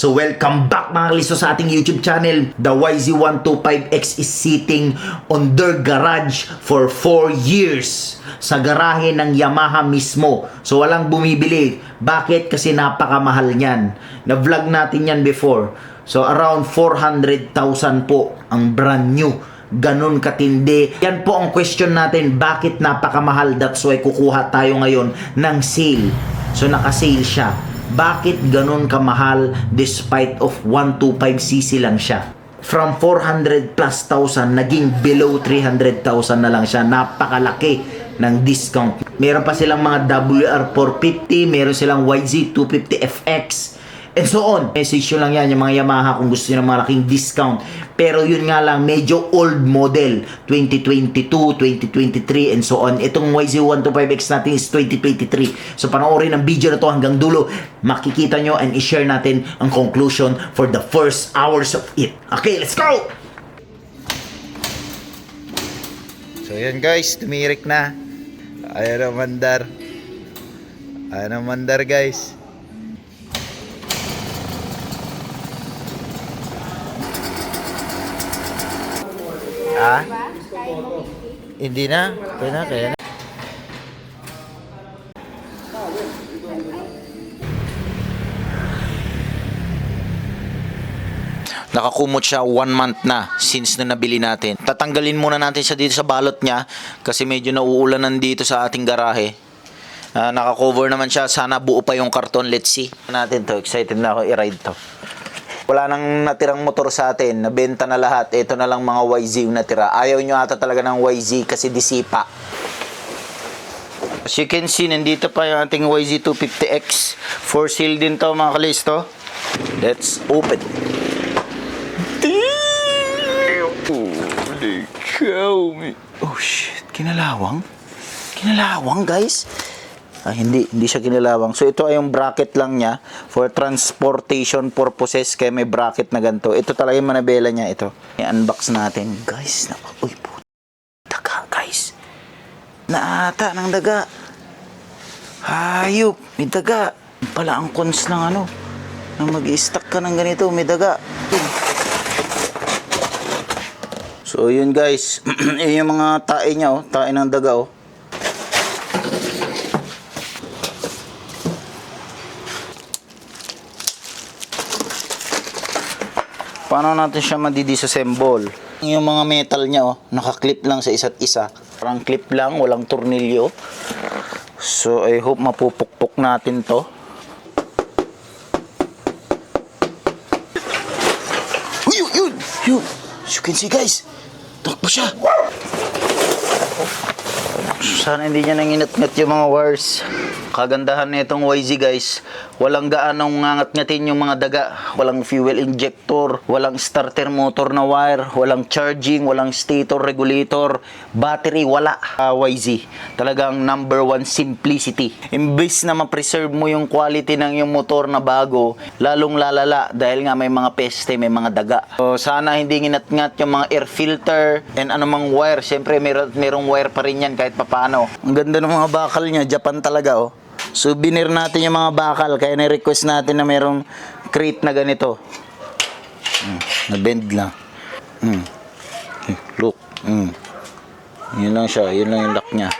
So welcome back mga kalisto sa ating YouTube channel. The YZ125X is sitting on their garage for 4 years. Sa garahe ng Yamaha mismo. So walang bumibili. Bakit? Kasi napakamahal niyan. Na-vlog natin yan before. So around 400,000 po ang brand new. Ganun katindi. Yan po ang question natin. Bakit napakamahal? That's why kukuha tayo ngayon ng sale. So naka-sale siya. Bakit ganun kamahal despite of 125cc lang siya? From 400 plus thousand, naging below 300,000 na lang siya. Napakalaki ng discount. Meron pa silang mga WR450, meron silang YZ250FX, and so on. Message nyo lang yan, yung mga Yamaha kung gusto nyo ng malaking discount. Pero yun nga lang, medyo old model. 2022, 2023, and so on. Itong YZ125X natin is 2023. So panoorin ang video na to hanggang dulo. Makikita nyo and i-share natin ang conclusion for the first hours of it. Okay, let's go! So yan guys, tumirik na. Ayan ang mandar. Ayan ang mandar guys. Ah? Hindi na. Kaya na, kaya na. Nakakumot siya 1 month na since na nabili natin. Tatanggalin muna natin siya dito sa balot niya kasi medyo nauulanan dito sa ating garahe. Naka-cover naman siya. Sana buo pa yung karton. Let's see. Natin to. Excited na ako i-ride to. Wala nang natirang motor sa atin. Nabenta na lahat. Ito na lang mga YZ yung natira. Ayaw nyo ata talaga ng YZ kasi disipa. As you can see, nandito pa yung ating YZ250X. For sale din to mga kalisto. Let's open. Holy cow. Oh shit. Kinalawang? Kinalawang guys? Hindi siya kinalawang. So ito ay yung bracket lang niya for transportation purposes, kaya may bracket na ganito. Ito talaga yung manabela niya ito. I-unbox natin. Guys, uy po. Daga guys. Naata ng daga. Hayop, may daga. Pala ang cons ng ano. Nang mag-i-stack ka ng ganito, may daga. So yun guys. Yun yung mga tae niya oh. Tae ng daga oh. Paano natin siya madidisassemble? Yung mga metal niya, oh, nakaklip lang sa isa't isa. Parang clip lang, walang tornilyo. So, I hope mapupukpok natin to. Yun! As you can see, guys. Takbo siya. Sana hindi niya nanginat-ngat yung mga wires. Kagandahan nitong YZ guys, walang gaanong ngangat-ngatin yung mga daga. Walang fuel injector, walang starter motor na wire, walang charging, walang stator regulator, battery, wala. YZ, talagang number 1 simplicity. Imbis na ma-preserve mo yung quality ng yung motor na bago, lalong lalala dahil nga may mga peste, may mga daga. So, sana hindi nginat-ngat yung mga air filter and anumang wire. Siyempre merong wire pa rin yan kahit papano. Ang ganda ng mga bakal niya, Japan talaga oh. Souvenir natin yung mga bakal, kaya na-request natin na merong crate na ganito. Na-bend lang. Look. Yun lang siya, yun lang yung lock niya.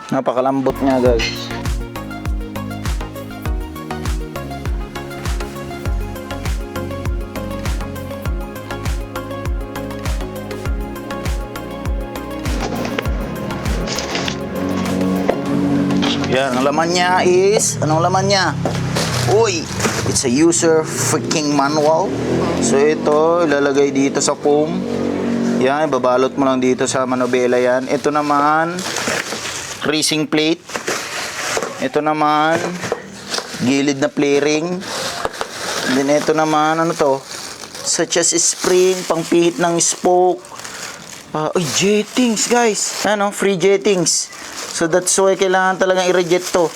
Napakalambot niya guys. Yan, ang laman niya is, anong laman niya? Uy, it's a user freaking manual. So ito, ilalagay dito sa foam. Yan, babalot mo lang dito sa manobela yan. Ito naman, racing plate. Ito naman, gilid na play ring. Then ito naman, ano to? Such as spring, pangpihit ng spoke. Uy, jettings guys. Ano, free jettings. So that's why kailangan talagang i-reject to.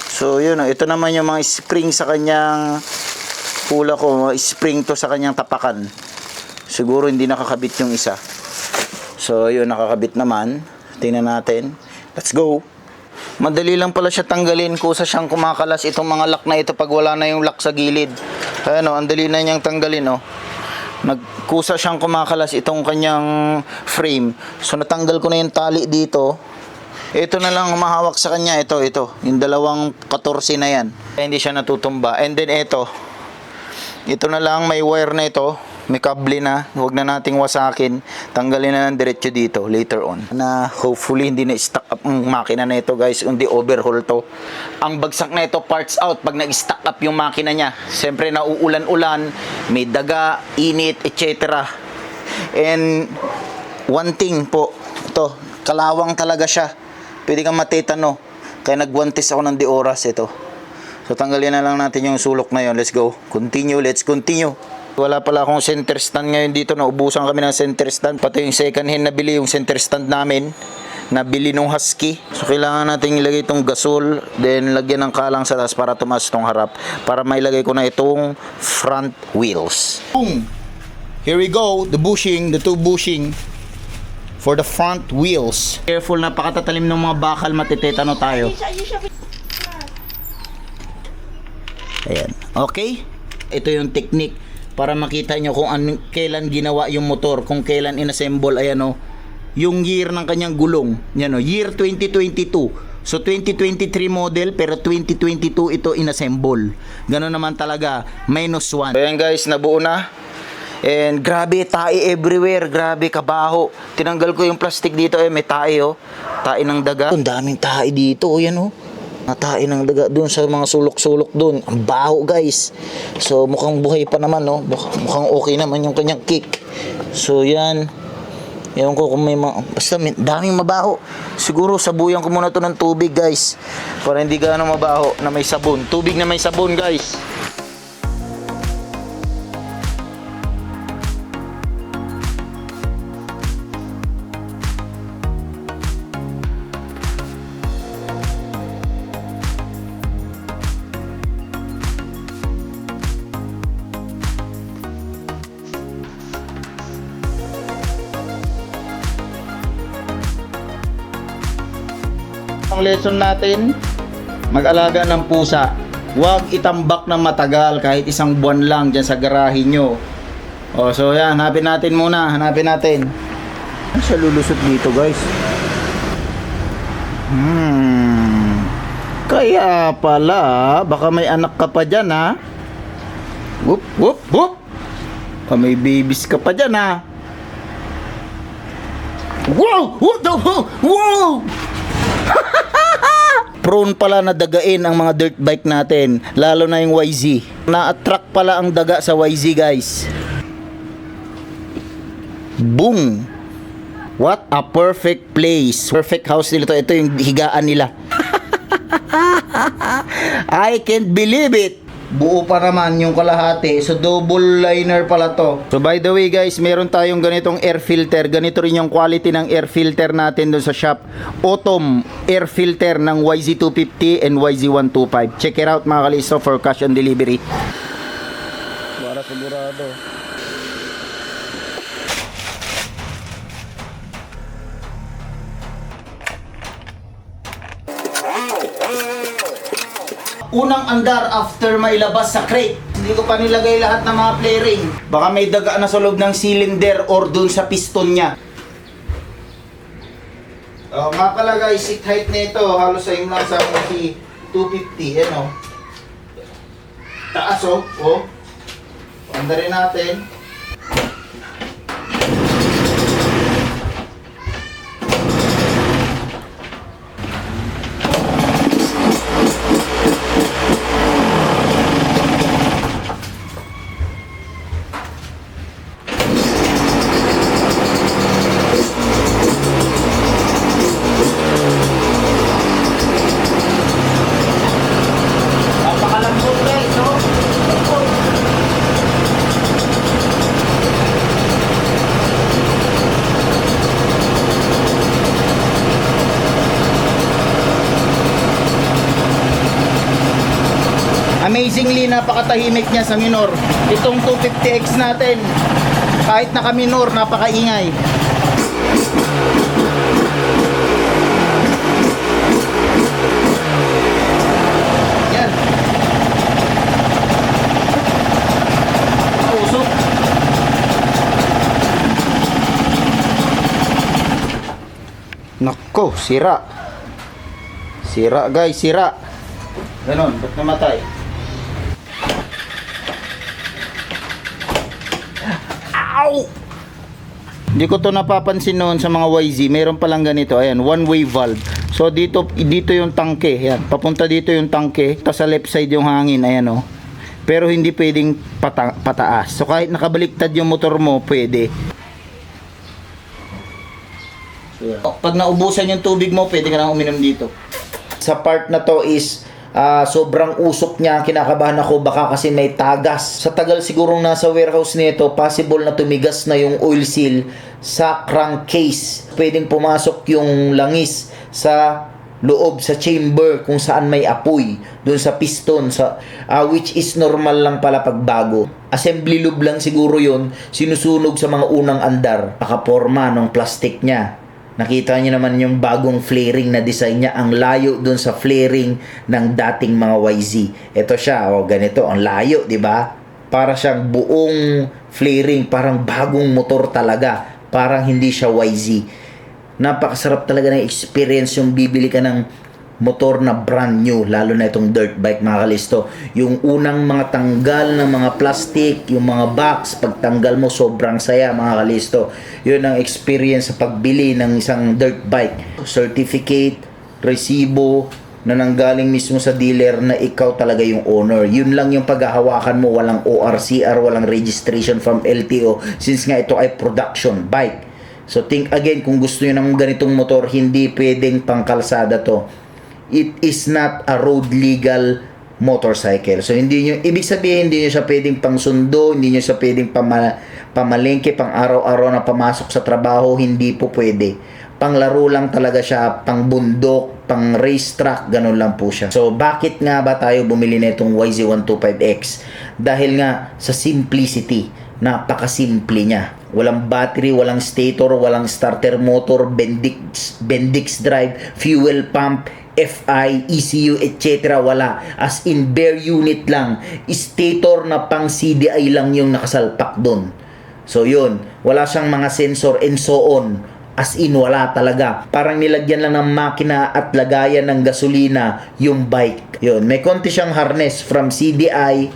So yun, ito naman yung mga spring sa kanyang pula ko, spring to sa kanyang tapakan. Siguro hindi nakakabit yung isa. So yun, nakakabit naman. Tingnan natin. Let's go. Madali lang pala siya tanggalin, kusa siyang kumakalas itong mga lock na ito pag wala na yung lock sa gilid. Ayan o, ang dali na niyang tanggalin o. Nagkusa siyang kumakalas itong kanyang frame. So natanggal ko na yung tali dito. Ito na lang mahawak sa kanya, ito, yung dalawang 14 na yan. Hindi siya natutumba. And then ito na lang, may wire na ito. May kable na, huwag na nating wasakin. Tanggalin na ng diretso dito later on. Na hopefully hindi na stuck up ang makina na ito guys, hindi overhaul to. Ang bagsak na ito parts out pag nag-stuck up yung makina niya. Siyempre nauulan-ulan, may daga, init, etc. And one thing po, ito, kalawang talaga siya. Pwede kang matetano. Kaya nagwantis ako ng Dioras ito. So tanggalin na lang natin yung sulok na yun. Let's go. Let's continue. Wala pala akong center stand ngayon dito. Naubusan kami ng center stand. Pati yung second hand nabili yung center stand namin. Nabili nung Husky. So kailangan natin ilagay itong gasol. Then lagyan ng kalang sa taas para tumaas itong harap. Para mailagay ko na itong front wheels. Boom! Here we go. The two bushing for the front wheels. Careful, napakatatalim ng mga bakal. Matitetano tayo. Ayan. Okay? Ito yung technique para makita nyo kung kailan ginawa yung motor, kung kailan inassemble. Ayan o, yung year ng kanyang gulong. Yan o, year 2022. So 2023 model pero 2022 ito inassemble. Ganun naman talaga, -1. Ayan guys, nabuo na. And grabe, tae everywhere. Grabe, kabaho. Tinanggal ko yung plastic dito. May tae o. Tae ng daga. Ang daming tae dito. Yan o. Tae ng daga dun sa mga sulok-sulok dun. Ang baho guys. So mukhang buhay pa naman no. Mukhang okay naman yung kanyang kick. So yan. Ewan ko kung may basta daming mabaho. Siguro sabuyan ko muna to ng tubig guys. Para hindi gaano mabaho na may sabon. Tubig na may sabon guys. Ang lesson natin, mag-alaga ng pusa. Huwag itambak ng matagal kahit isang buwan lang dyan sa garahe nyo. O, so yan, hanapin natin muna. Hanapin natin. Ano siya lulusot dito guys? Kaya pala, baka may anak ka pa dyan ha. Whoop, whoop, whoop. May babies ka pa dyan ha. Wow! Wow! Prone pala na dagain ang mga dirt bike natin, lalo na yung YZ. Na-attract pala ang daga sa YZ guys. Boom! What a perfect place. Perfect house nila to. Ito yung higaan nila. I can't believe it. Buo pa naman yung kalahati. So double liner pala to. So by the way guys, meron tayong ganitong air filter. Ganito rin yung quality ng air filter natin doon sa shop. Autumn air filter ng YZ250 and YZ125. Check it out mga kalisto for cash on delivery. Para sigurado. Unang andar after mailabas sa crate. Hindi ko pa nilagay lahat ng mga play ring. Baka may daga na sa loob ng cylinder or dun sa piston niya. Nga pala guys, seat height na ito halos same lang sa 250. Yan o. Taas o. Andarin natin. Amazingly, napakatahimik niya sa minor. Itong 250X natin, kahit naka-minor, napakaingay. Oh, sira. Sira guys, sira. Ganon, ba't namatay? Ow! Hindi ko to napapansin noon sa mga YZ. Meron palang ganito. Ayan, one-way valve. So dito yung tangke. Ayan, papunta dito yung tangke. Tapos sa left side yung hangin. Ayan oh. Pero hindi pwedeng pataas. So kahit nakabaliktad yung motor mo, pwede. So, yeah. Pag naubusan yung tubig mo, pwede ka nang uminom dito. Sa part na to is sobrang usok niya, kinakabahan ako baka kasi may tagas. Sa tagal sigurong nasa warehouse nito, possible na tumigas na yung oil seal sa crankcase. Pwedeng pumasok yung langis sa loob, sa chamber kung saan may apoy, doon sa piston, which is normal lang pala pag bago. Assembly lube lang siguro yun, sinusunog sa mga unang andar. Nakaporma ng plastic niya. Nakita niyo naman yung bagong flaring na design niya. Ang layo dun sa flaring ng dating mga YZ. Ito siya, ganito, ang layo, di ba? Para siyang buong flaring, parang bagong motor talaga. Parang hindi siya YZ. Napakasarap talaga ng experience yung bibili ka ng motor na brand new, lalo na itong dirt bike mga kalisto. Yung unang mga tanggal ng mga plastic, yung mga box, pagtanggal mo sobrang saya mga kalisto. Yun ang experience sa pagbili ng isang dirt bike. Certificate, resibo na nanggaling mismo sa dealer na ikaw talaga yung owner. Yun lang yung paghahawakan mo, walang ORCR, walang registration from LTO, since nga ito ay production bike. So think again, kung gusto nyo ng ganitong motor, hindi pwedeng pangkalsada to. It is not a road legal motorcycle. So hindi nyo, ibig sabihin, hindi nyo siya pwedeng pangsundo, hindi nyo siya pwedeng pamalengke, pang araw-araw na pamasok sa trabaho, hindi po pwede. Panglaro lang talaga siya, pang bundok, pang racetrack, ganun lang po siya. So bakit nga ba tayo bumili na itong YZ125X? Dahil nga sa simplicity, napakasimple niya. Walang battery, walang stator, walang starter motor, Bendix drive, fuel pump, FI, ECU, etc. Wala. As in bare unit lang. Stator na pang CDI lang yung nakasalpak doon. So yun, wala siyang mga sensor and so on. As in wala talaga. Parang nilagyan lang ng makina at lagayan ng gasolina yung bike. Yun, may konti siyang harness from CDI,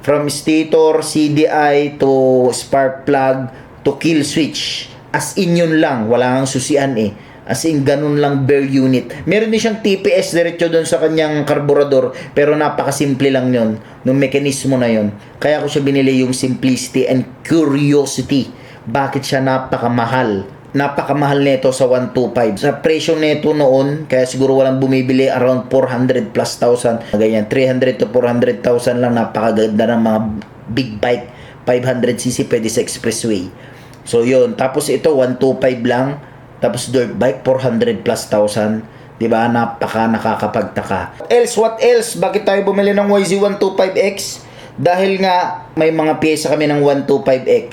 from stator, CDI to spark plug to kill switch. As in yun lang, wala kang susian eh. As in, ganun lang bare unit. Meron din siyang TPS diretso doon sa kanyang karburador, pero napakasimple lang yun, nung mekanismo na yun. Kaya ko siya binili, yung simplicity and curiosity. Bakit siya napakamahal? Napakamahal nito sa 125. Sa presyo nito noon, kaya siguro walang bumibili, around 400 plus thousand. Ganyan, 300 to 400,000 lang. Napakaganda ng mga big bike. 500cc pwede sa expressway. So yun, tapos ito 125 lang. Tapos dirt bike 400 plus thousand. 'Di ba? Nakakapagtaka. What else? Bakit tayo bumili ng YZ125X? Dahil nga may mga pyesa kami ng 125X.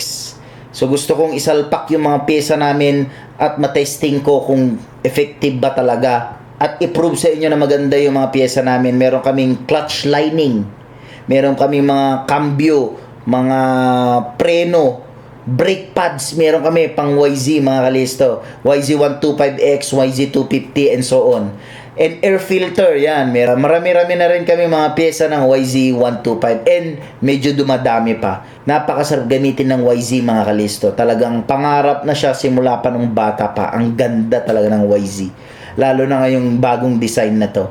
So gusto kong isalpak yung mga pyesa namin at matesting ko kung effective ba talaga at i-prove sa inyo na maganda yung mga pyesa namin. Meron kaming clutch lining. Meron kaming mga cambio, mga preno, brake pads, meron kami pang YZ mga kalisto. YZ125X, YZ250 and so on. And air filter, yan. Marami-rami na rin kami mga pyesa ng YZ125 and medyo dumadami pa. Napakasarap gamitin ng YZ mga kalisto. Talagang pangarap na siya simula pa nung bata pa. Ang ganda talaga ng YZ. Lalo na ngayong bagong design na to.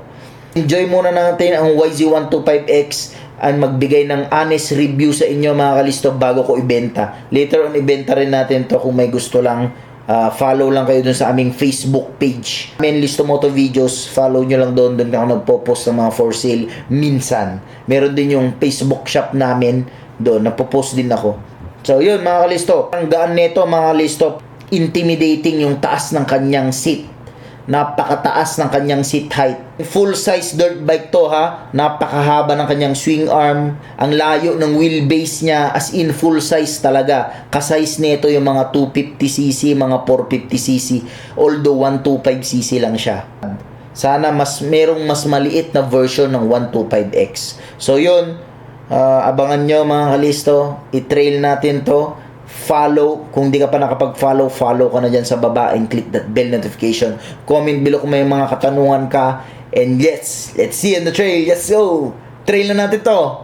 Enjoy muna natin ang YZ125X and magbigay ng honest review sa inyo mga kalisto bago ko ibenta. Later on, ibenta rin natin to kung may gusto lang. Follow lang kayo dun sa aming Facebook page. Main Listo Moto Videos, follow nyo lang doon. Doon ako nagpo-post ng mga for sale minsan. Meron din yung Facebook shop namin doon, nagpo-post din ako. So yun mga kalisto, ang gaan nito mga kalisto, intimidating yung taas ng kanyang seat. Napakataas ng kanyang seat height. Full size dirt bike to ha. Napakahaba ng kanyang swing arm. Ang layo ng wheelbase niya, as in full size talaga. Ka-size nito yung mga 250cc, mga 450cc. Although 125cc lang siya. Sana merong mas maliit na version ng 125X. So yun, abangan nyo mga kalisto. I-trail natin to. follow. Kung di ka pa nakapag-follow, follow ka na dyan sa baba and click that bell notification. Comment below kung may mga katanungan ka. And yes, let's see on the trail. Let's go! Trail na natin to.